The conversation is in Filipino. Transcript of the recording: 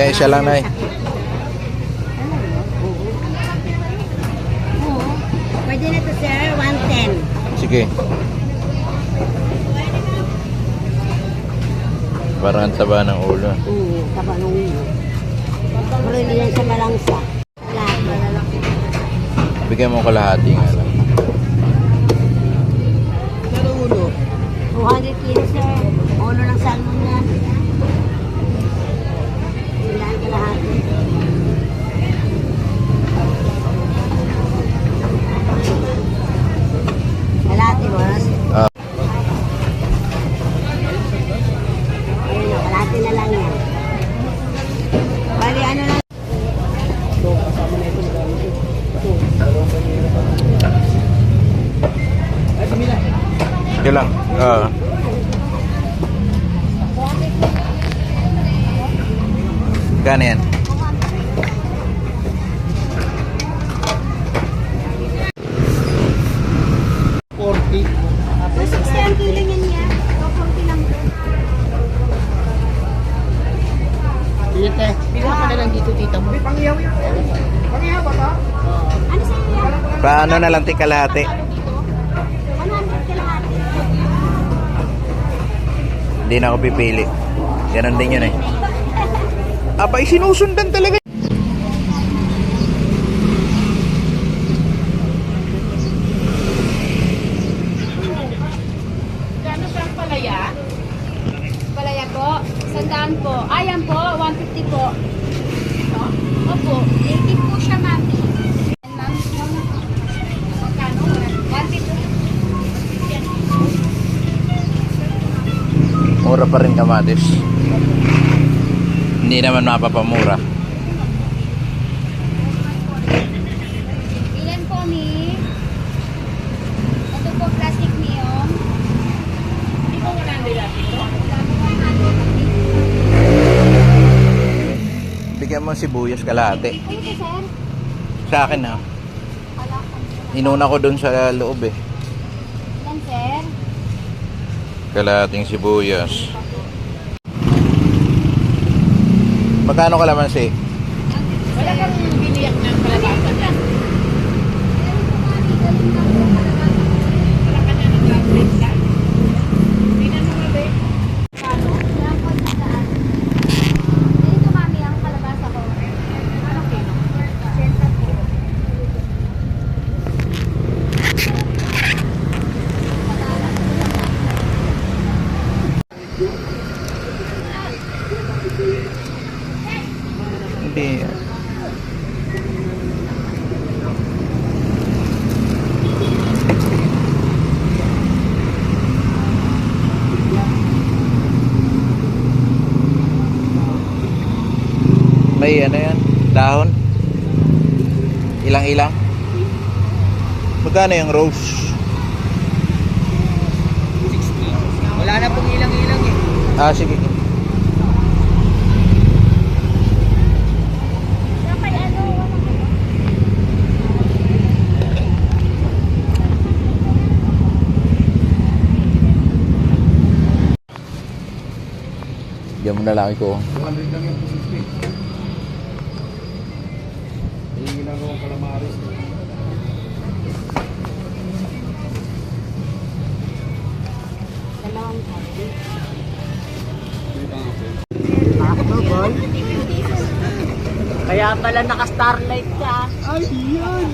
Hindi, isa lang na eh. Oo. Pwede na to sir, 110. Sige. Parang ang taba ng ulo. Taba ng ulo. Pero hindi yan sa malangsa. Lahat malalaki. Bigyan mo kalahati nga lang. Pero ulo? 200 kilos sir. Ulo ng salmon yan. Ilan kalahati? Kalahati boss? Ayun o, kalahati na lang yan. Bali ano lang. Sige lang. Gano'n yan? Mas 60 kilo niyan niya. 40 lang po. Tita, bilang ka na lang dito, tita mo. Ano sa iyo? Paano na lang kalahati? 100 kalahati. Hindi na ako pipili. Ganon din yun eh. Abay, sinusundan talaga. Gano sa palaya? Palaya po, 100 po. Ayan po, 150 po. No? Opo, native po siya, mami. And ma'am, magkano? 150. Mura pa rin kamatis. Hindi naman mapapamura. Ilan po, mi? Ito po, plastic niyong. Hindi po 100 natin ito. Bigyan mo sibuyas kalahati. Ito, sir. Sa akin ha. Inuna ko dun sa loob eh. Ilan, sir? Kalahating sibuyas. Magkano kalamansi? Wala kang biniyak ng kalabasa na. Wala ka na nag-break ka. Hindi na naman eh. Dito, mami, ang kalabasa ko. Ano kilo? 60 po. Hindi. May ano yan? Dahon? Ilang-ilang? Magkano yung rose? 60. Wala na pong ilang-ilang eh. Ah, sige. Diyan mo na lang ko. 200 lang yung positive. Yung ginagawang calamares. Dalawang kape. Kaya pala naka-starlight ka. Ay, yan!